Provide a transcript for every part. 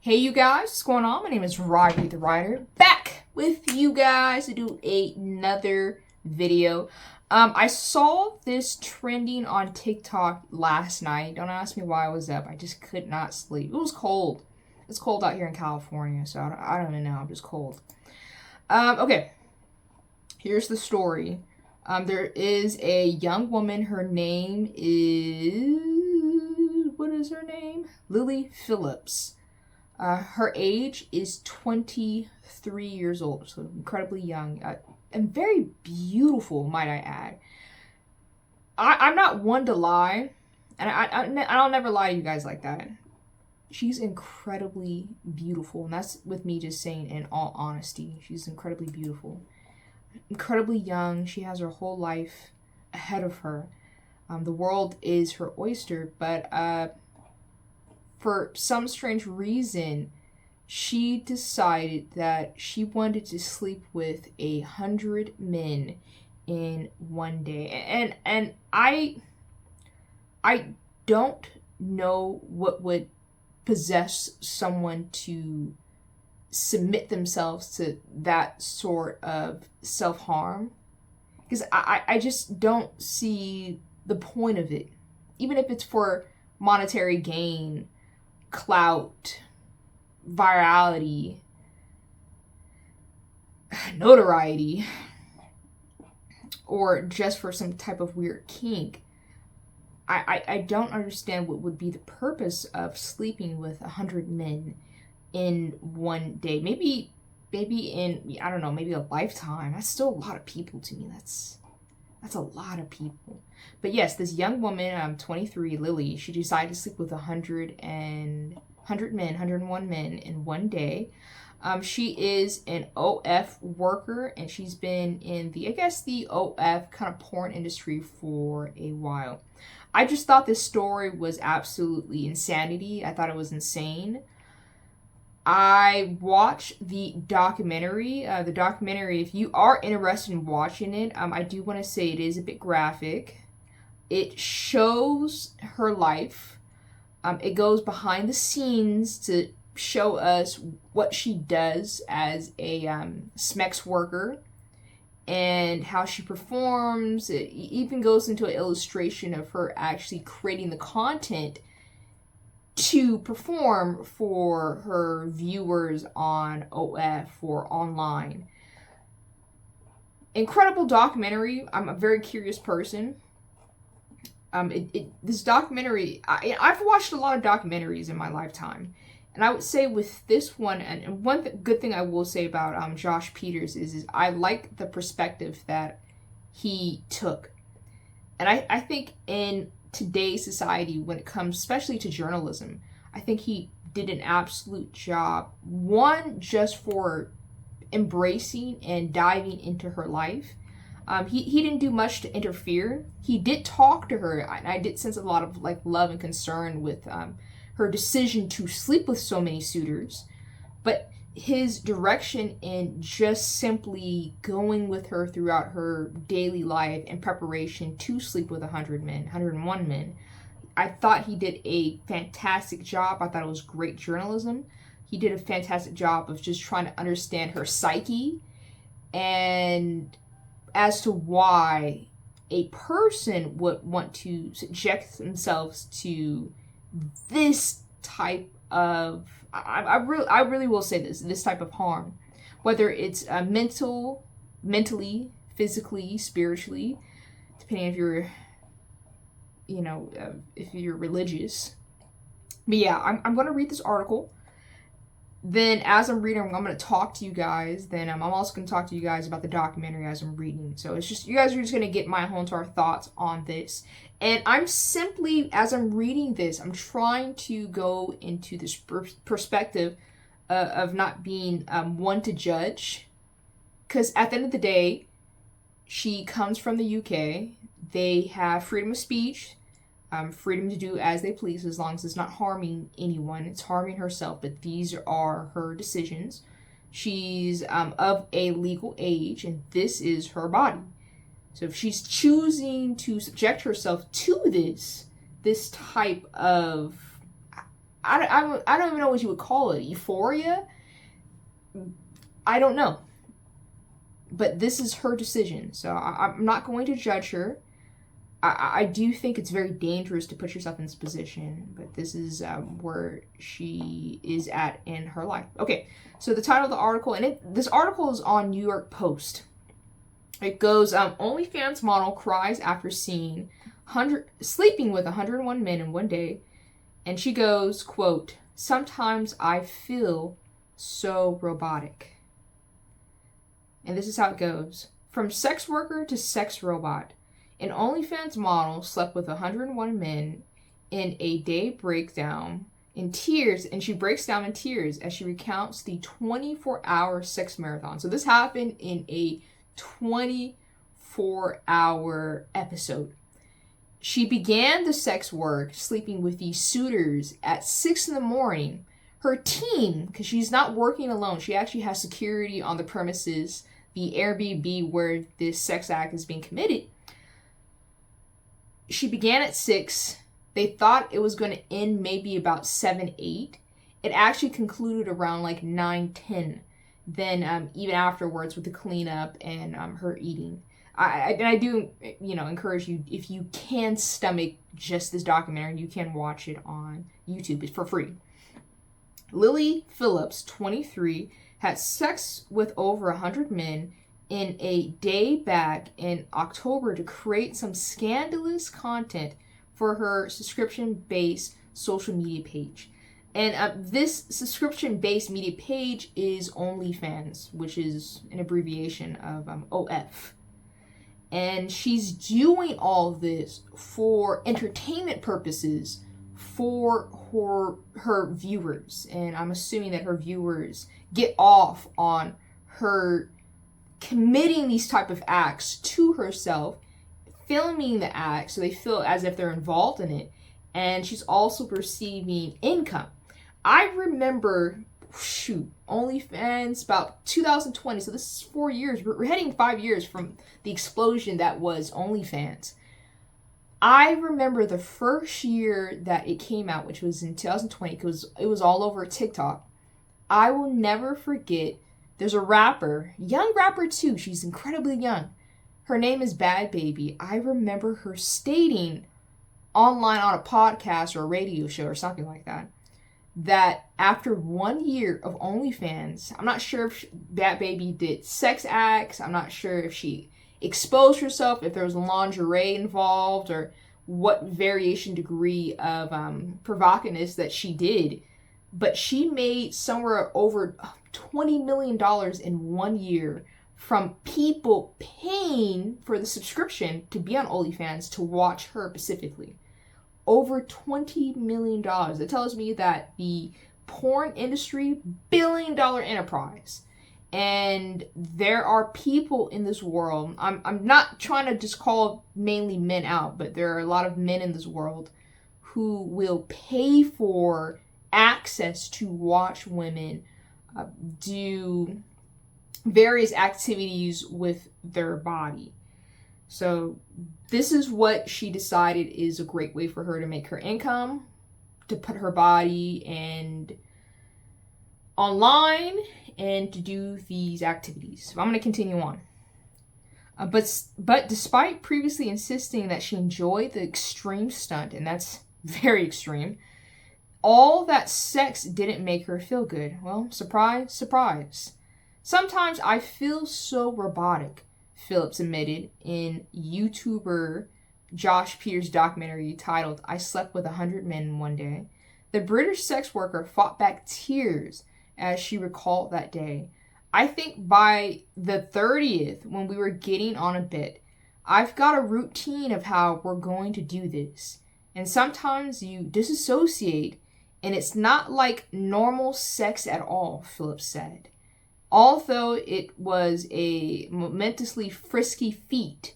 Hey you guys, what's going on? My name is Roddy the Writer, back with you guys to do another video. I saw this trending on TikTok last night. Don't ask me why I was up. I just could not sleep. It was cold. It's cold out here in California, so I don't even know. I'm just cold. Okay. Here's the story. There is a young woman. Her name is... What is her name? Lilly Phillips. Her age is 23 years old, so incredibly young. And very beautiful, might I add. I'm not one to lie, and I'll never lie to you guys like that. She's incredibly beautiful, and that's with me just saying in all honesty. She's incredibly beautiful. Incredibly young. She has her whole life ahead of her. The world is her oyster, but for some strange reason, she decided that she wanted to sleep with 100 men in one day. And I don't know what would possess someone to submit themselves to that sort of self-harm. Because I just don't see the point of it. Even if it's for monetary gain, clout, virality, notoriety, or just for some type of weird kink. I don't understand what would be the purpose of sleeping with 100 men in one day. Maybe in, I don't know, maybe a lifetime. That's still a lot of people to me. That's a lot of people. But yes, this young woman, 23, Lily, she decided to sleep with 101 men in one day. She is an OF worker, and she's been in the OF kind of porn industry for a while. I just thought this story was absolutely insanity. I thought it was insane. I watched the documentary. If you are interested in watching it, I do want to say it is a bit graphic. It shows her life. It goes behind the scenes to show us what she does as a SMEX worker and how she performs. It even goes into an illustration of her actually creating the content to perform for her viewers on OF or online. Incredible documentary. I'm a very curious person. This documentary, I've watched a lot of documentaries in my lifetime, and I would say with this one, and one good thing I will say about Josh Pieters is I like the perspective that he took, and I think in today's society, when it comes especially to journalism, I think he did an absolute job. One, just for embracing and diving into her life. He didn't do much to interfere. He did talk to her, and I did sense a lot of love and concern with her decision to sleep with so many suitors. But his direction in just simply going with her throughout her daily life in preparation to sleep with 101 men, I thought he did a fantastic job. I thought it was great journalism. He did a fantastic job of just trying to understand her psyche and as to why a person would want to subject themselves to this type of, I really will say this type of harm, whether it's mentally, physically, spiritually, depending if you're, if you're religious. But yeah, I'm going to read this article. Then as I'm reading, I'm going to talk to you guys. Then I'm also going to talk to you guys about the documentary as I'm reading. So it's just, you guys are just going to get my whole entire thoughts on this. And I'm simply, as I'm reading this, I'm trying to go into this perspective of not being one to judge. Because at the end of the day, she comes from the UK. They have freedom of speech. Freedom to do as they please as long as it's not harming anyone. It's harming herself, but these are her decisions. She's of a legal age, and this is her body. So if she's choosing to subject herself to this type of I don't even know what you would call it. Euphoria? I don't know. But this is her decision. So I'm not going to judge her. I do think it's very dangerous to put yourself in this position, but this is where she is at in her life. Okay, so the title of the article, and this article is on New York Post. It goes, OnlyFans model cries after seeing sleeping with 101 men in one day, and she goes, quote, "Sometimes I feel so robotic." And this is how it goes. From sex worker to sex robot. An OnlyFans model slept with 101 men in a day breakdown in tears, and she breaks down in tears as she recounts the 24-hour sex marathon. So this happened in a 24-hour episode. She began the sex work sleeping with these suitors at 6 a.m. Her team, because she's not working alone, she actually has security on the premises, the Airbnb where this sex act is being committed. She began at 6. They thought it was going to end maybe about 7, 8. It actually concluded around like 9, 10. Then even afterwards with the cleanup and her eating. I do, encourage you, if you can stomach just this documentary, you can watch it on YouTube. It's for free. Lilly Phillips, 23, had sex with over 100 men in a day back in October to create some scandalous content for her subscription-based social media page. And this subscription-based media page is OnlyFans, which is an abbreviation of OF. And she's doing all this for entertainment purposes for her viewers. And I'm assuming that her viewers get off on her committing these type of acts to herself, filming the act so they feel as if they're involved in it, and she's also receiving income. I remember, OnlyFans about 2020, so this is 4 years. We're heading 5 years from the explosion that was OnlyFans. I remember the first year that it came out, which was in 2020, because it was all over TikTok. I will never forget. There's a rapper, young rapper too. She's incredibly young. Her name is Bad Baby. I remember her stating online on a podcast or a radio show or something like that after 1 year of OnlyFans, I'm not sure if Bad Baby did sex acts. I'm not sure if she exposed herself, if there was lingerie involved, or what variation degree of provocativeness that she did. But she made somewhere over $20 million in 1 year from people paying for the subscription to be on OnlyFans to watch her specifically. Over $20 million. It tells me that the porn industry, billion-dollar enterprise. And there are people in this world, I'm not trying to just call mainly men out, but there are a lot of men in this world who will pay for access to watch women do various activities with their body. So this is what she decided is a great way for her to make her income, to put her body and online and to do these activities. So I'm going to continue on. But despite previously insisting that she enjoyed the extreme stunt, and that's very extreme, all that sex didn't make her feel good. Well, surprise, surprise. Sometimes I feel so robotic, Phillips admitted in YouTuber Josh Pieters' documentary titled I Slept with 100 Men in One Day. The British sex worker fought back tears as she recalled that day. I think by the 30th, when we were getting on a bit, I've got a routine of how we're going to do this. And sometimes you disassociate, and it's not like normal sex at all, Phillips said. Although it was a momentously frisky feat,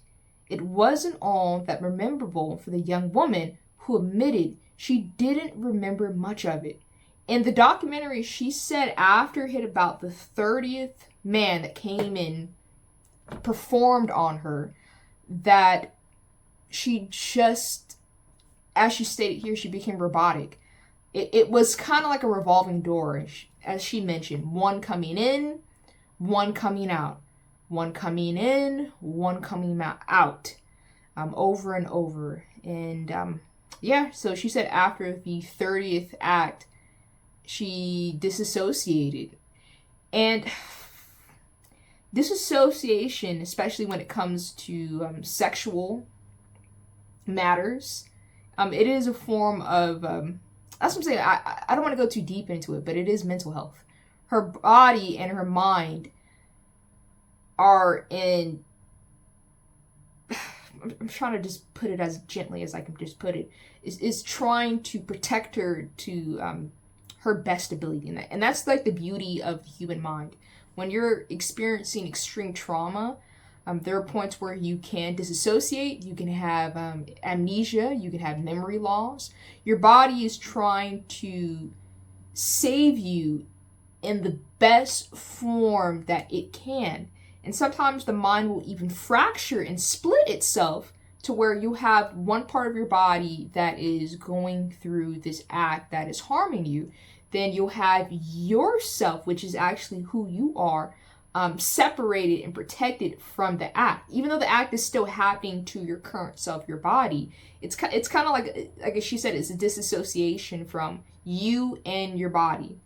it wasn't all that memorable for the young woman who admitted she didn't remember much of it. In the documentary, she said after it hit about the 30th man that came in, performed on her, that she just, as she stated here, she became robotic. it was kind of like a revolving door, as she mentioned, one coming in, one coming out, one coming in, one coming out, over and over. And yeah, so she said after the 30th act, she disassociated. And disassociation, especially when it comes to sexual matters, it is a form of, that's what I'm saying, I don't want to go too deep into it, but it is mental health. Her body and her mind are in, I'm trying to just put it as gently as I can just put it, is trying to protect her to her best ability. And that's like the beauty of the human mind. When you're experiencing extreme trauma, there are points where you can disassociate, you can have amnesia, you can have memory loss. Your body is trying to save you in the best form that it can. And sometimes the mind will even fracture and split itself to where you have one part of your body that is going through this act that is harming you. Then you'll have yourself, which is actually who you are, separated and protected from the act. Even though the act is still happening to your current self, your body, it's kind of like she said, it's a disassociation from you and your body.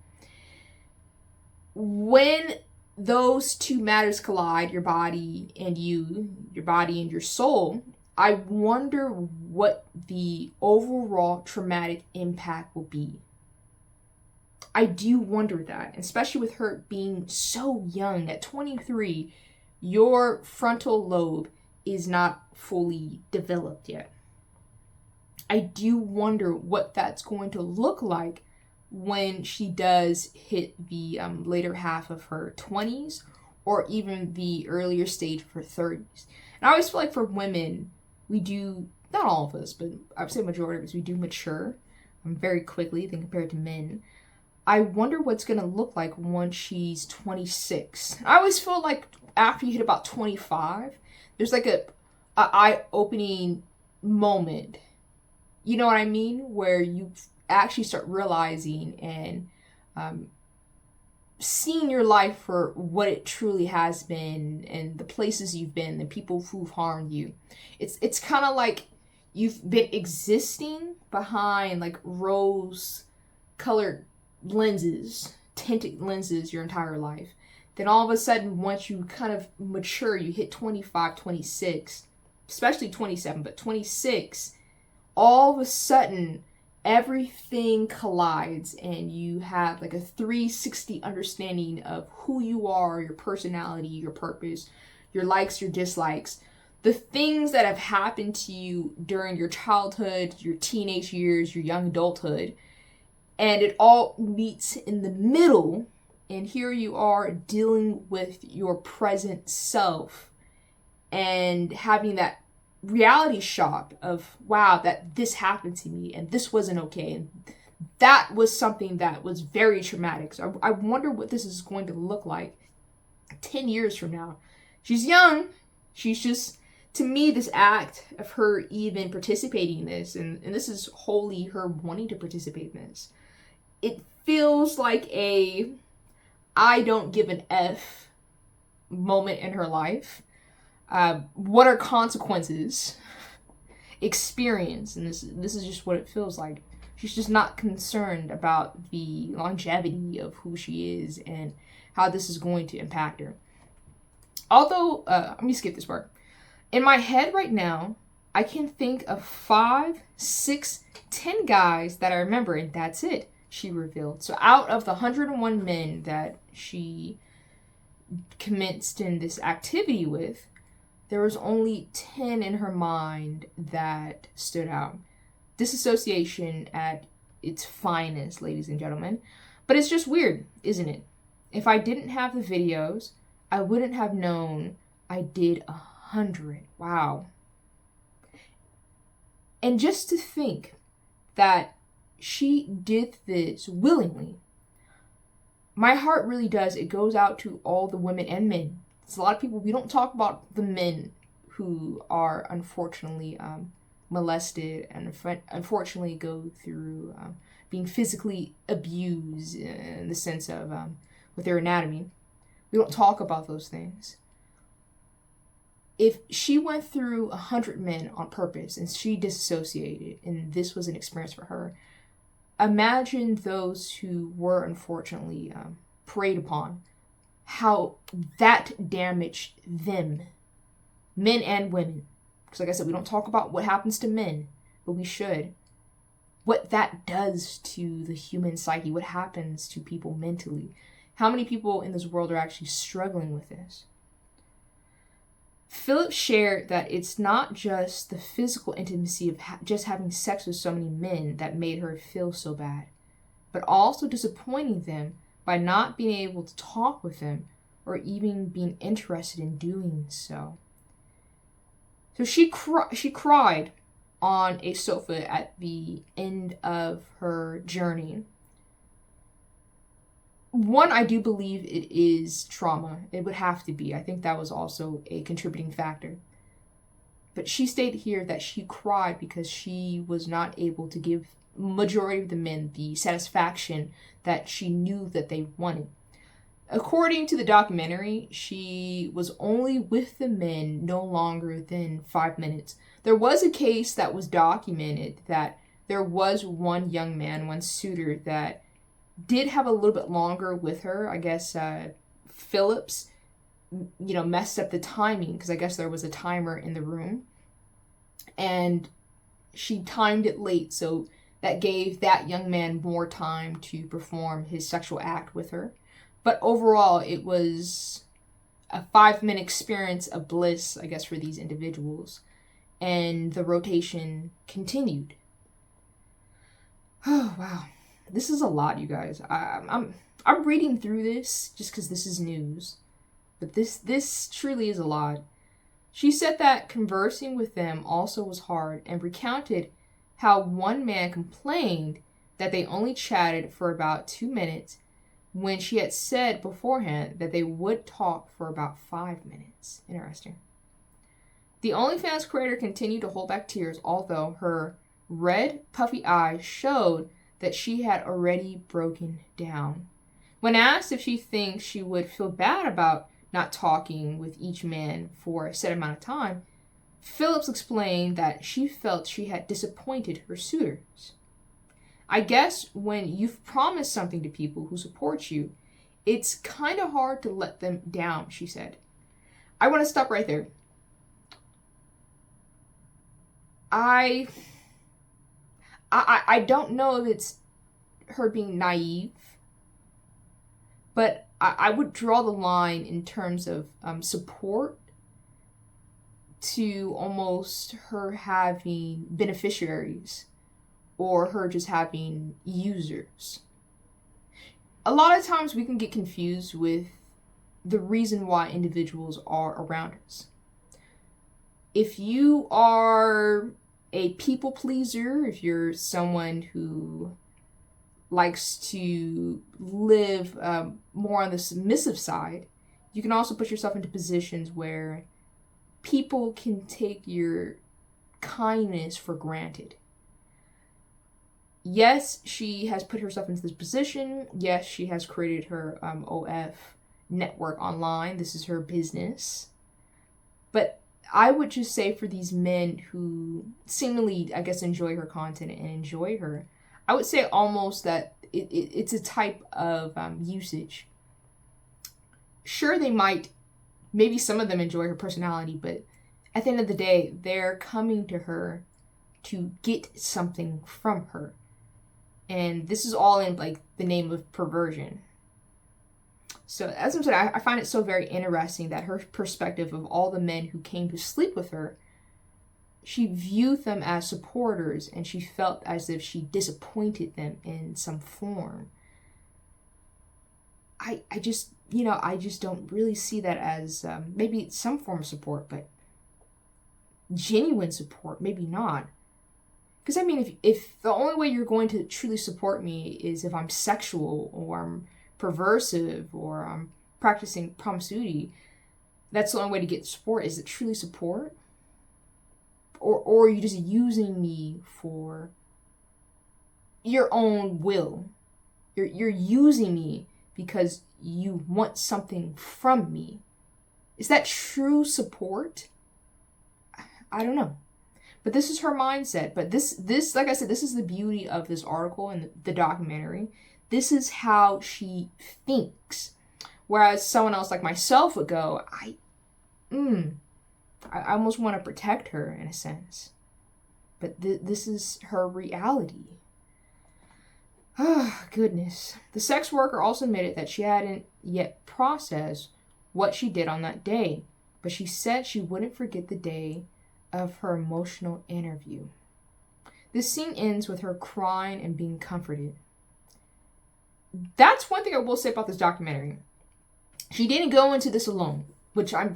When those two matters collide, your body and you, your body and your soul, I wonder what the overall traumatic impact will be. I do wonder that, especially with her being so young. At 23, your frontal lobe is not fully developed yet. I do wonder what that's going to look like when she does hit the later half of her 20s or even the earlier stage of her 30s. And I always feel like for women, we do, not all of us, but I would say majority of us, we do mature very quickly than compared to men. I wonder what's going to look like once she's 26. I always feel like after you hit about 25, there's like a eye-opening moment. You know what I mean? Where you actually start realizing and seeing your life for what it truly has been, and the places you've been, the people who've harmed you. It's kind of like you've been existing behind like rose-colored lenses, tinted lenses your entire life. Then all of a sudden, once you kind of mature, you hit 25, 26, especially 27, but 26, all of a sudden, everything collides and you have like a 360 understanding of who you are, your personality, your purpose, your likes, your dislikes, the things that have happened to you during your childhood, your teenage years, your young adulthood. And it all meets in the middle, and here you are dealing with your present self and having that reality shock of, wow, that this happened to me and this wasn't okay. And that was something that was very traumatic. So I wonder what this is going to look like 10 years from now. She's young. She's just, to me, this act of her even participating in this, and this is wholly her wanting to participate in this, it feels like a I don't give an F moment in her life. What are consequences? Experience. And this is just what it feels like. She's just not concerned about the longevity of who she is and how this is going to impact her. Although, let me skip this part. In my head right now, I can think of 5, 6, 10 guys that I remember, and that's it. She revealed. So out of the 101 men that she commenced in this activity with, there was only 10 in her mind that stood out. Disassociation at its finest, ladies and gentlemen. But it's just weird, isn't it? If I didn't have the videos, I wouldn't have known I did 100. Wow. And just to think that she did this willingly. My heart really does. It goes out to all the women and men. It's a lot of people, we don't talk about the men who are unfortunately molested and unfortunately go through being physically abused in the sense of with their anatomy. We don't talk about those things. If she went through 100 men on purpose and she disassociated and this was an experience for her, imagine those who were unfortunately preyed upon, how that damaged them, men and women. Because like I said, we don't talk about what happens to men, but we should. What that does to the human psyche, what happens to people mentally. How many people in this world are actually struggling with this? Phillips shared that it's not just the physical intimacy of just having sex with so many men that made her feel so bad, but also disappointing them by not being able to talk with them or even being interested in doing so. So she cried on a sofa at the end of her journey. One, I do believe it is trauma. It would have to be. I think that was also a contributing factor. But she stated here that she cried because she was not able to give majority of the men the satisfaction that she knew that they wanted. According to the documentary, she was only with the men no longer than 5 minutes. There was a case that was documented that there was one young man, one suitor, that did have a little bit longer with her. I guess Phillips, messed up the timing because I guess there was a timer in the room. And she timed it late, so that gave that young man more time to perform his sexual act with her. But overall, it was a 5-minute experience of bliss, I guess, for these individuals. And the rotation continued. Oh, wow. This is a lot, you guys. I'm reading through this just because this is news. But this truly is a lot. She said that conversing with them also was hard and recounted how one man complained that they only chatted for about 2 minutes when she had said beforehand that they would talk for about 5 minutes. Interesting. The OnlyFans creator continued to hold back tears, although her red, puffy eyes showed that she had already broken down. When asked if she thinks she would feel bad about not talking with each man for a set amount of time, Phillips explained that she felt she had disappointed her suitors. I guess when you've promised something to people who support you, it's kind of hard to let them down, she said. I want to stop right there. I don't know if it's her being naive, but I would draw the line in terms of support to almost her having beneficiaries or her just having users. A lot of times we can get confused with the reason why individuals are around us. If you are a people pleaser, if you're someone who likes to live more on the submissive side, you can also put yourself into positions where people can take your kindness for granted. Yes, she has put herself into this position. Yes, she has created her OF network online. This is her business. But I would just say for these men who seemingly, I guess, enjoy her content and enjoy her, I would say almost that it's a type of usage. Sure, they might, maybe some of them enjoy her personality, but at the end of the day, they're coming to her to get something from her. And this is all in like the name of perversion. So as I said, I find it so very interesting that her perspective of all the men who came to sleep with her, she viewed them as supporters and she felt as if she disappointed them in some form. I just don't really see that as maybe some form of support, but genuine support, maybe not. Because I mean, if the only way you're going to truly support me is if I'm sexual or I'm perversive or I'm practicing promiscuity, that's the only way to get support. Is it truly support? or are you just using me for your own will? You're using me because you want something from me. Is that true support? I don't know. But this is her mindset. But this, like I said, this is the beauty of this article and the documentary. This is how she thinks. Whereas someone else like myself would go, I almost want to protect her in a sense. But this is her reality. Oh, goodness. The sex worker also admitted that she hadn't yet processed what she did on that day, but she said she wouldn't forget the day of her emotional interview. This scene ends with her crying and being comforted. That's one thing I will say about this documentary. She didn't go into this alone, which I'm,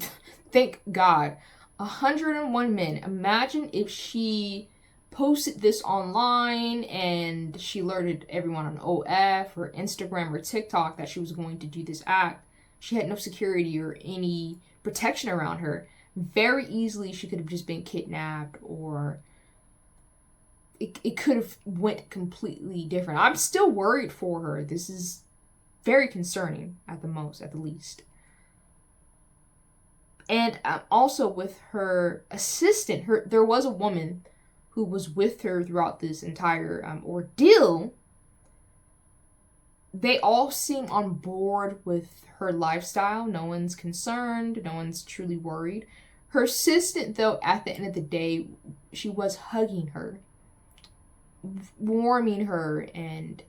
thank God. 101 men. Imagine if she posted this online and she alerted everyone on OF or Instagram or TikTok that she was going to do this act. She had no security or any protection around her. Very easily she could have just been kidnapped, or it could have went completely different. I'm still worried for her. This is very concerning at the least. And also with her assistant, there was a woman who was with her throughout this entire ordeal. They all seem on board with her lifestyle. No one's concerned. No one's truly worried. Her assistant, though, at the end of the day, she was hugging her, warming her, and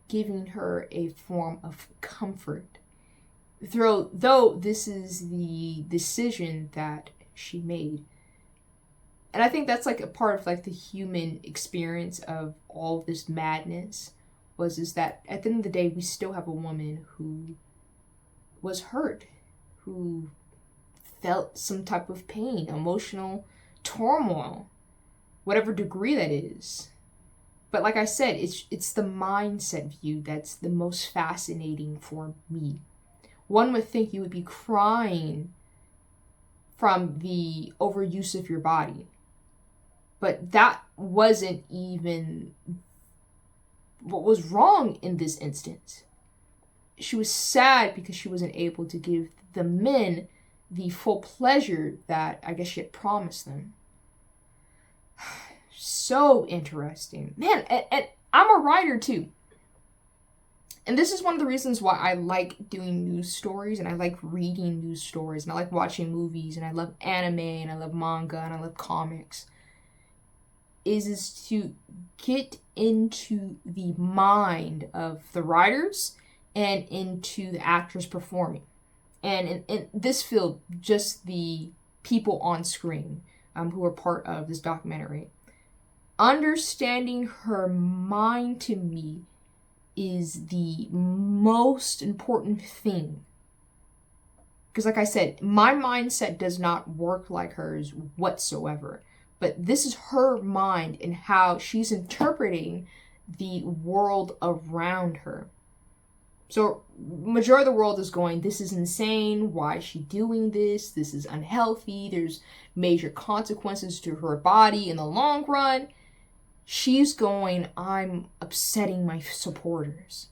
giving her a form of comfort. Though this is the decision that she made. And I think that's like a part of like the human experience of all of this madness is that at the end of the day, we still have a woman who was hurt, who felt some type of pain, emotional turmoil, whatever degree that is. But like I said, it's the mindset view that's the most fascinating for me. One would think you would be crying from the overuse of your body. But that wasn't even what was wrong in this instance. She was sad because she wasn't able to give the men the full pleasure that I guess she had promised them. So interesting. Man, and I'm a writer too. And this is one of the reasons why I like doing news stories, and I like reading news stories, and I like watching movies, and I love anime, and I love manga, and I love comics. Is to get into the mind of the writers and into the actors performing. And in this field, just the people on screen who are part of this documentary. Understanding her mind to me is the most important thing. Because like I said, my mindset does not work like hers whatsoever. But this is her mind and how she's interpreting the world around her. So majority of the world is going, this is insane. Why is she doing this? This is unhealthy. There's major consequences to her body in the long run. She's going, I'm upsetting my supporters.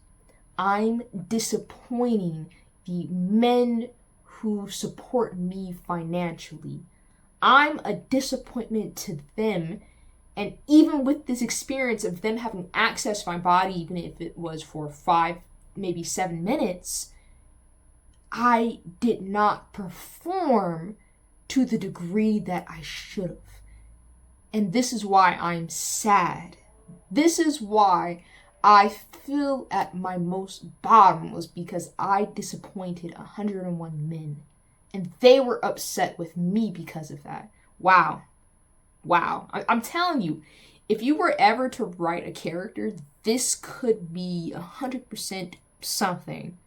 I'm disappointing the men who support me financially. I'm a disappointment to them. And even with this experience of them having access to my body, even if it was for 5, maybe 7 minutes, I did not perform to the degree that I should have. And this is why I'm sad. This is why I feel at my most bottom, was because I disappointed 101 men. And they were upset with me because of that. Wow. I'm telling you, if you were ever to write a character, this could be 100% something.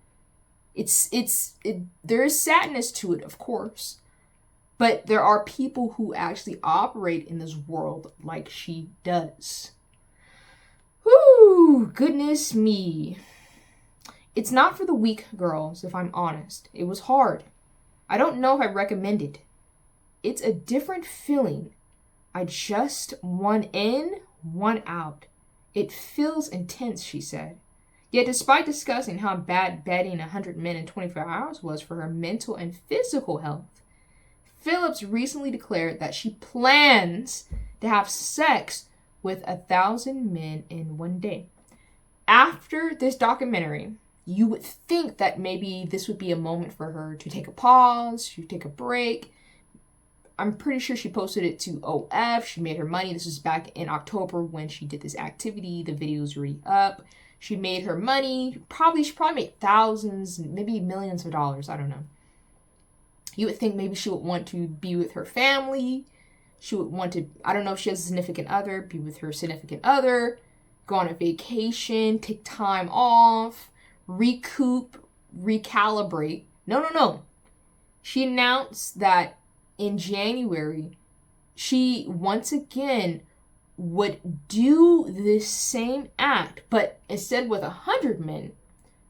There is sadness to it, of course. But there are people who actually operate in this world like she does. Whoo, goodness me. It's not for the weak, girls, if I'm honest. It was hard. I don't know if I recommend it. It's a different feeling. I just one in, one out. It feels intense, she said. Yet despite discussing how bad bedding 100 men in 24 hours was for her mental and physical health, Phillips recently declared that she plans to have sex with 1,000 men in one day. After this documentary, you would think that maybe this would be a moment for her to take a pause, to take a break. I'm pretty sure she posted it to OF. She made her money. This was back in October when she did this activity. The video's already up. She made her money. She probably made thousands, maybe millions of dollars. I don't know. You would think maybe she would want to be with her family. She would want to, I don't know if she has a significant other, be with her significant other, go on a vacation, take time off, recoup, recalibrate. No. She announced that in January, she once again would do this same act, but instead with 100 men,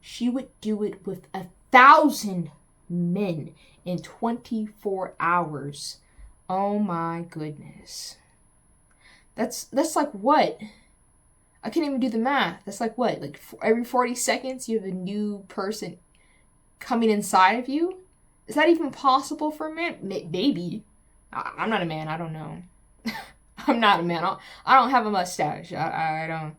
she would do it with 1,000 men in 24 hours. Oh my goodness. That's like what? I can't even do the math. That's like what? Like every 40 seconds you have a new person coming inside of you? Is that even possible for a man? Maybe. I'm not a man. I don't know. I'm not a man. I don't have a mustache. I'm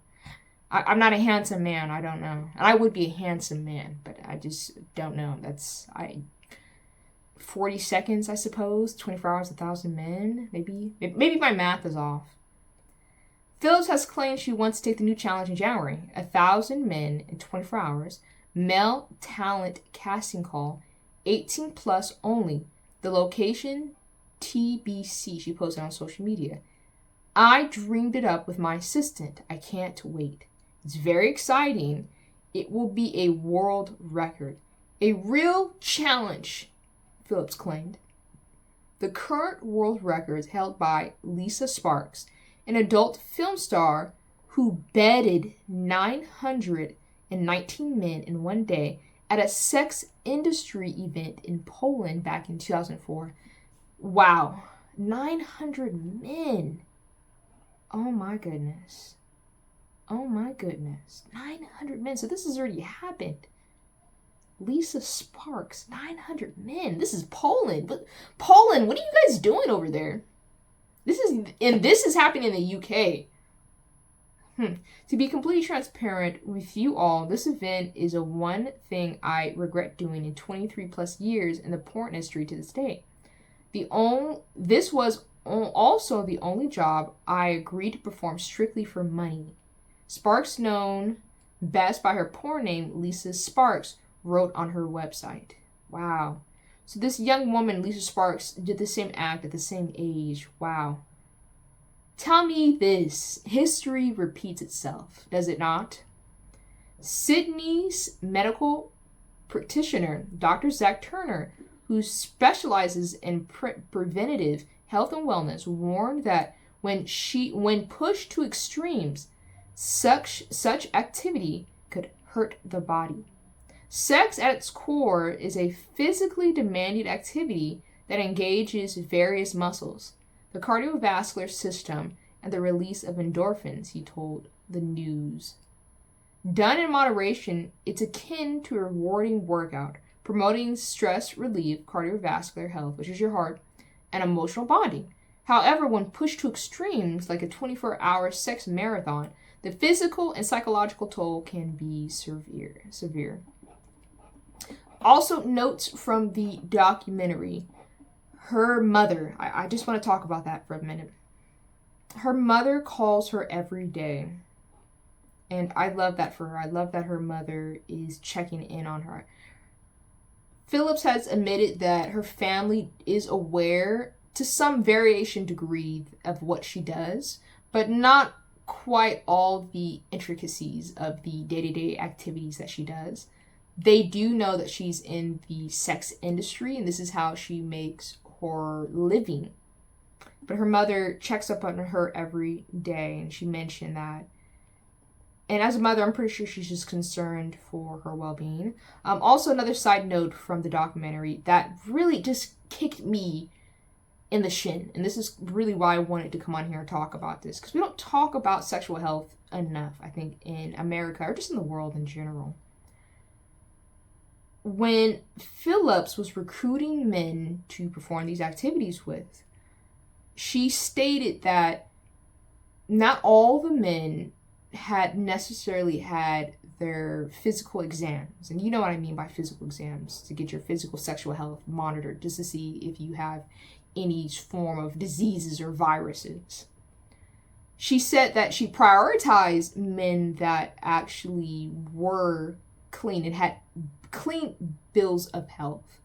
not a handsome man. I don't know. And I would be a handsome man, but I just don't know. 40 seconds, I suppose. 24 hours, 1,000 men. Maybe my math is off. Phillips has claimed she wants to take the new challenge in January. 1,000 men in 24 hours. Male talent casting call. 18 plus only. The location, TBC, she posted on social media. I dreamed it up with my assistant. I can't wait. It's very exciting. It will be a world record. A real challenge, Phillips claimed. The current world record is held by Lisa Sparks, an adult film star who bedded 919 men in one day at a sex industry event in Poland back in 2004. Wow, 900 men. Oh my goodness. 900 men. So this has already happened. Lisa Sparks, 900 men. This is Poland. Poland, what are you guys doing over there? This is happening in the UK. To be completely transparent with you all, this event is a one thing I regret doing in 23 plus years in the porn industry to this day. This was also the only job I agreed to perform strictly for money. Sparks, known best by her porn name, Lisa Sparks, wrote on her website. Wow. So this young woman, Lisa Sparks, did the same act at the same age. Wow. Tell me this. History repeats itself, does it not? Sydney's medical practitioner, Dr. Zach Turner, who specializes in preventative health and wellness, warned that when pushed to extremes, such activity could hurt the body. Sex at its core is a physically demanding activity that engages various muscles, the cardiovascular system, and the release of endorphins, he told the news. Done in moderation, it's akin to a rewarding workout, promoting stress relief, cardiovascular health, which is your heart, and emotional bonding. However, when pushed to extremes, like a 24-hour sex marathon, the physical and psychological toll can be severe. Also, notes from the documentary. Her mother, I just want to talk about that for a minute. Her mother calls her every day. And I love that for her. I love that her mother is checking in on her. Phillips has admitted that her family is aware to some variation degree of what she does, but not quite all the intricacies of the day-to-day activities that she does. They do know that she's in the sex industry, and this is how she makes her living. But her mother checks up on her every day, and she mentioned that. And as a mother, I'm pretty sure she's just concerned for her well-being. Also, another side note from the documentary that really just kicked me in the shin. And this is really why I wanted to come on here and talk about this, because we don't talk about sexual health enough, I think, in America or just in the world in general. When Phillips was recruiting men to perform these activities with, she stated that not all the men had necessarily had their physical exams. And you know what I mean by physical exams, to get your physical sexual health monitored, just to see if you have any form of diseases or viruses. She said that she prioritized men that actually were clean and had clean bills of health.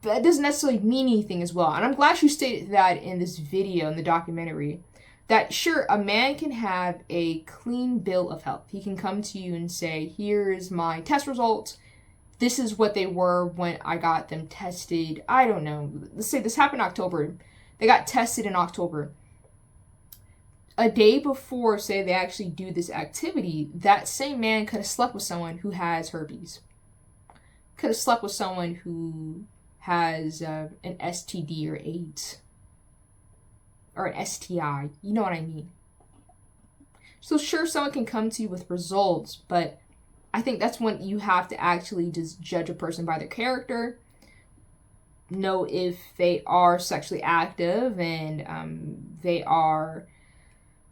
That doesn't necessarily mean anything as well. And I'm glad she stated that in this video, in the documentary, that sure, a man can have a clean bill of health. He can come to you and say, here's my test results. This is what they were when I got them tested. I don't know. Let's say this happened in October. They got tested in October. A day before, say, they actually do this activity, that same man could have slept with someone who has herpes. Could have slept with someone who has an STD or AIDS. Or an STI. You know what I mean. So sure, someone can come to you with results, but I think that's when you have to actually just judge a person by their character. Know if they are sexually active and they are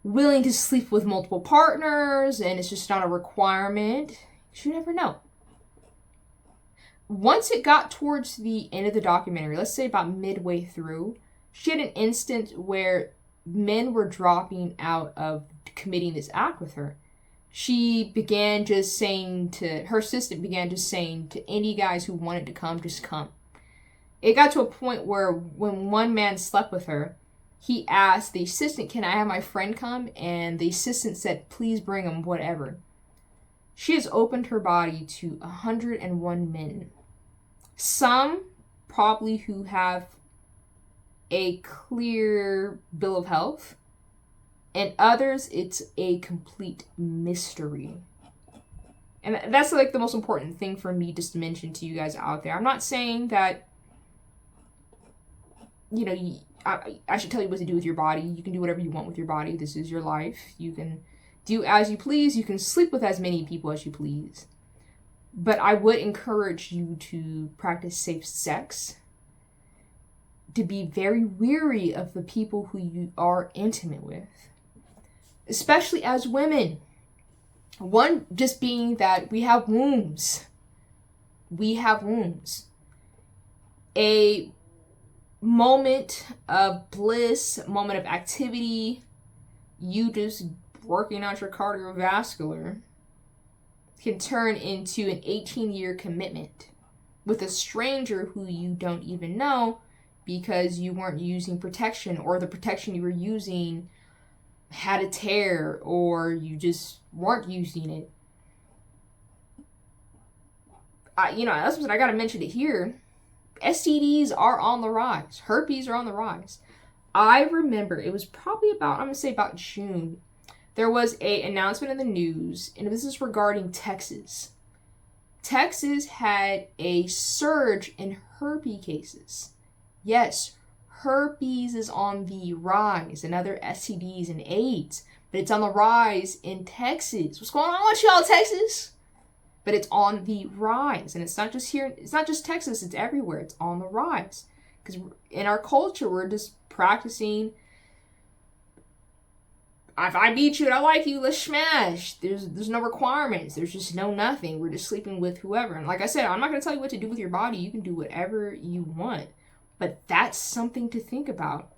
willing to sleep with multiple partners and it's just not a requirement. You never know. Once it got towards the end of the documentary, let's say about midway through, she had an instance where men were dropping out of committing this act with her. She began just saying to, her assistant began just saying to any guys who wanted to come, just come. It got to a point where when one man slept with her, he asked the assistant, can I have my friend come? And the assistant said, please bring him, whatever. She has opened her body to 101 men. Some probably who have a clear bill of health, and others it's a complete mystery. And that's like the most important thing for me just to mention to you guys out there. I'm not saying that, you know, I should tell you what to do with your body. You can do whatever you want with your body. This is your life. You can do as you please. You can sleep with as many people as you please. But I would encourage you to practice safe sex, to be very wary of the people who you are intimate with, especially as women. One, just being that we have wombs. We have wombs. A moment of bliss, moment of activity, you just working out your cardiovascular, can turn into an 18-year commitment with a stranger who you don't even know, because you weren't using protection, or the protection you were using had a tear, or you just weren't using it. That's what I gotta mention it here. STDs are on the rise. Herpes are on the rise. I remember it was probably about June. There was an announcement in the news, and this is regarding Texas. Texas had a surge in herpes cases. Yes, herpes is on the rise, and other STDs and AIDS, but it's on the rise in Texas. What's going on with y'all, Texas? But it's on the rise, and it's not just here. It's not just Texas. It's everywhere. It's on the rise, because in our culture, we're just practicing. If I beat you and I like you, let's smash. There's no requirements. There's just no nothing. We're just sleeping with whoever. And like I said, I'm not going to tell you what to do with your body. You can do whatever you want. But that's something to think about.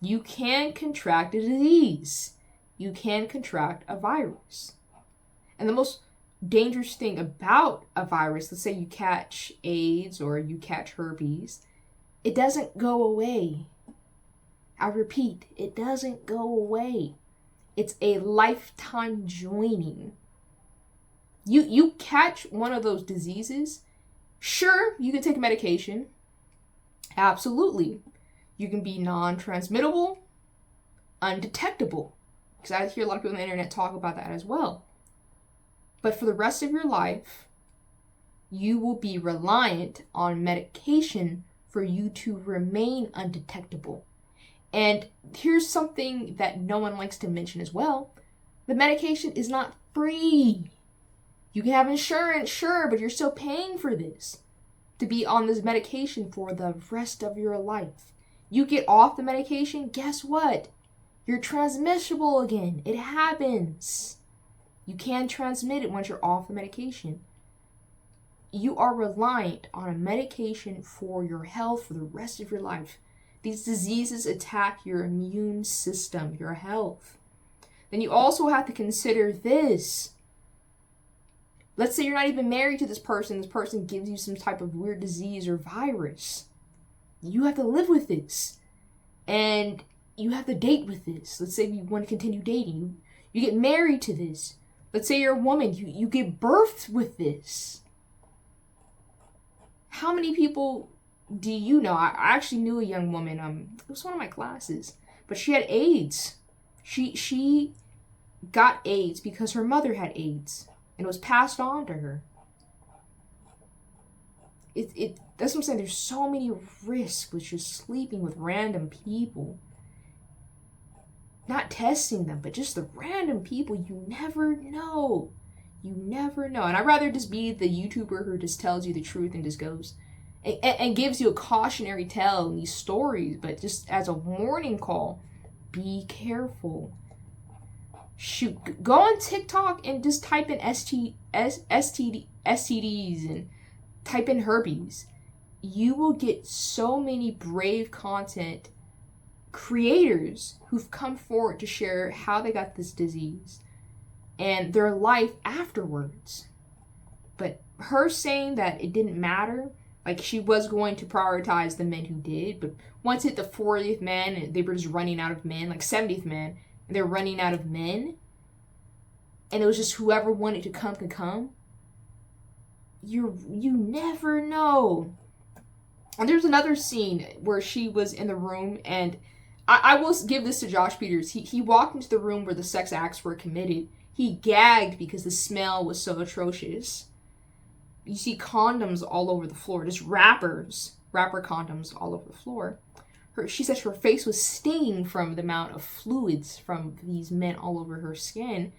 You can contract a disease. You can contract a virus. And the most dangerous thing about a virus, let's say you catch AIDS or you catch herpes, it doesn't go away. I repeat, it doesn't go away. It's a lifetime joining. You catch one of those diseases, sure, you can take medication. Absolutely. You can be non-transmittable, undetectable. Because I hear a lot of people on the internet talk about that as well. But for the rest of your life, you will be reliant on medication for you to remain undetectable. And here's something that no one likes to mention as well. The medication is not free. You can have insurance, sure, but you're still paying for this, to be on this medication for the rest of your life. You get off the medication, guess what? You're transmissible again. It happens. You can transmit it once you're off the medication. You are reliant on a medication for your health for the rest of your life. These diseases attack your immune system, your health. Then you also have to consider this. Let's say you're not even married to this person gives you some type of weird disease or virus. You have to live with this. And you have to date with this. Let's say you want to continue dating. You get married to this. Let's say you're a woman. You give birth with this. How many people do you know? I actually knew a young woman. It was one of my classes. But she had AIDS. She got AIDS because her mother had AIDS. And it was passed on to her. That's what I'm saying. There's so many risks with just sleeping with random people. Not testing them, but just the random people. You never know. You never know. And I'd rather just be the YouTuber who just tells you the truth and just goes and gives you a cautionary tale in these stories. But just as a warning call, be careful. Shoot, go on TikTok and just type in STDs and type in herpes. You will get so many brave content creators who've come forward to share how they got this disease and their life afterwards. But her saying that it didn't matter, like she was going to prioritize the men who did, but once it hit the 40th man and they were just running out of men, like 70th man, and they're running out of men, and it was just whoever wanted to come could come. You never know. And there's another scene where she was in the room, and I will give this to Josh Pieters. He walked into the room where the sex acts were committed. He gagged because the smell was so atrocious. You see condoms all over the floor, just rapper condoms all over the floor. She said her face was stinging from the amount of fluids from these men all over her skin.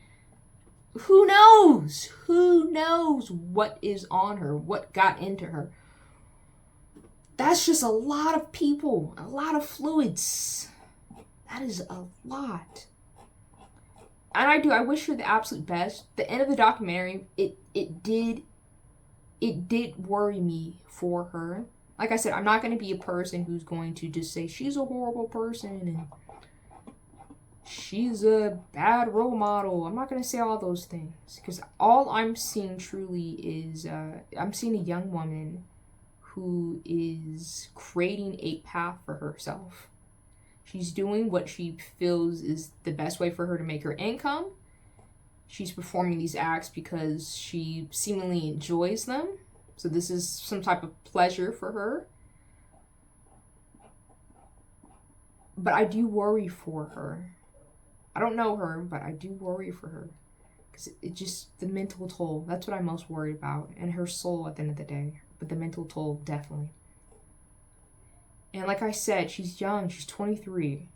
Who knows? Who knows what is on her, what got into her? That's just a lot of people, a lot of fluids. That is a lot. And I wish her the absolute best. The end of the documentary, it did worry me for her. Like I said, I'm not going to be a person who's going to just say she's a horrible person and she's a bad role model. I'm not going to say all those things. Because all I'm seeing truly is, I'm seeing a young woman who is creating a path for herself. She's doing what she feels is the best way for her to make her income. She's performing these acts because she seemingly enjoys them. So this is some type of pleasure for her. But I do worry for her. I don't know her, but I do worry for her. Because it just, the mental toll, that's what I'm most worried about. And her soul at the end of the day. But the mental toll, definitely. And like I said, she's young, she's 23.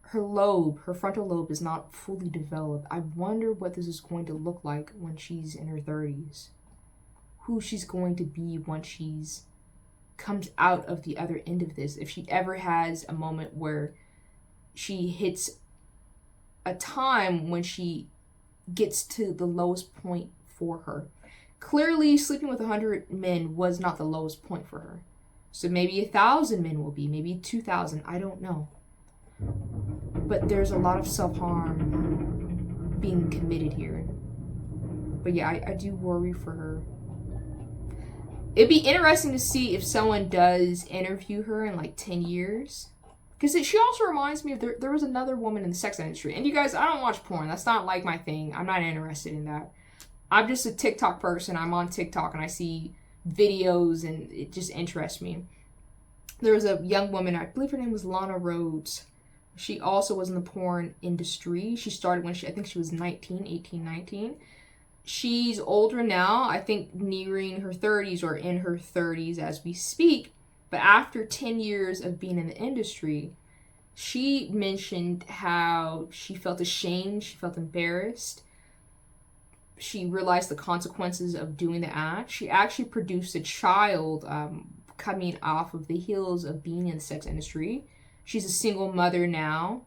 Her frontal lobe is not fully developed. I wonder what this is going to look like when she's in her 30s. Who she's going to be once she's comes out of the other end of this. If she ever has a moment where she hits a time when she gets to the lowest point for her. Clearly, sleeping with 100 men was not the lowest point for her. So maybe 1,000 men will be, maybe 2,000, I don't know. But there's a lot of self-harm being committed here. But yeah, I do worry for her. It'd be interesting to see if someone does interview her in like 10 years. Because she also reminds me of, there was another woman in the sex industry. And you guys, I don't watch porn. That's not like my thing. I'm not interested in that. I'm just a TikTok person. I'm on TikTok and I see videos and it just interests me. There was a young woman, I believe her name was Lana Rhodes. She also was in the porn industry. She started when I think she was 19. She's older now, I think nearing her 30s or in her 30s as we speak. But after 10 years of being in the industry, she mentioned how she felt ashamed, she felt embarrassed. She realized the consequences of doing the act. She actually produced a child coming off of the heels of being in the sex industry. She's a single mother now.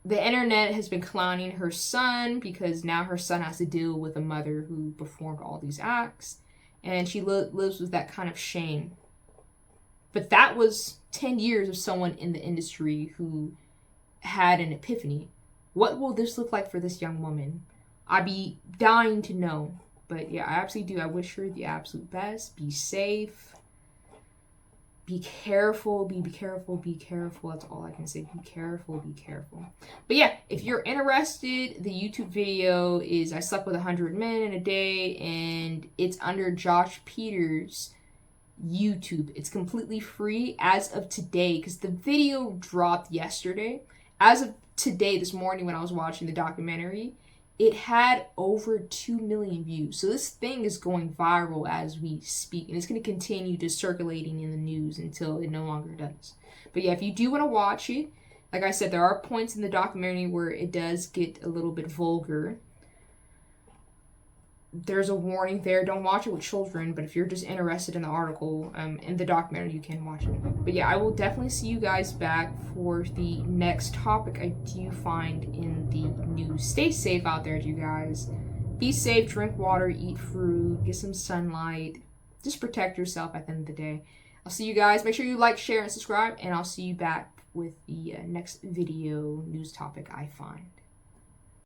The internet has been clowning her son because now her son has to deal with a mother who performed all these acts. And she lives with that kind of shame. But that was 10 years of someone in the industry who had an epiphany. What will this look like for this young woman? I'd be dying to know. But yeah, I absolutely do. I wish her the absolute best. Be safe. Be careful. Be careful. Be careful. That's all I can say. Be careful. Be careful. But yeah, if you're interested, the YouTube video is I slept with 100 men in a day. And it's under Josh Pieters' YouTube. It's completely free as of today because the video dropped yesterday. As of today, this morning when I was watching the documentary, it had over 2 million views. So this thing is going viral as we speak, and it's going to continue just circulating in the news until it no longer does. But yeah, if you do want to watch it, like I said, there are points in the documentary where it does get a little bit vulgar. There's a warning there. Don't watch it with children, but if you're just interested in the article, in the documentary, you can watch it. But yeah, I will definitely see you guys back for the next topic I do find in the news. Stay safe out there, you guys. Be safe, drink water, eat fruit, get some sunlight. Just protect yourself at the end of the day. I'll see you guys. Make sure you like, share, and subscribe, and I'll see you back with the next video news topic I find.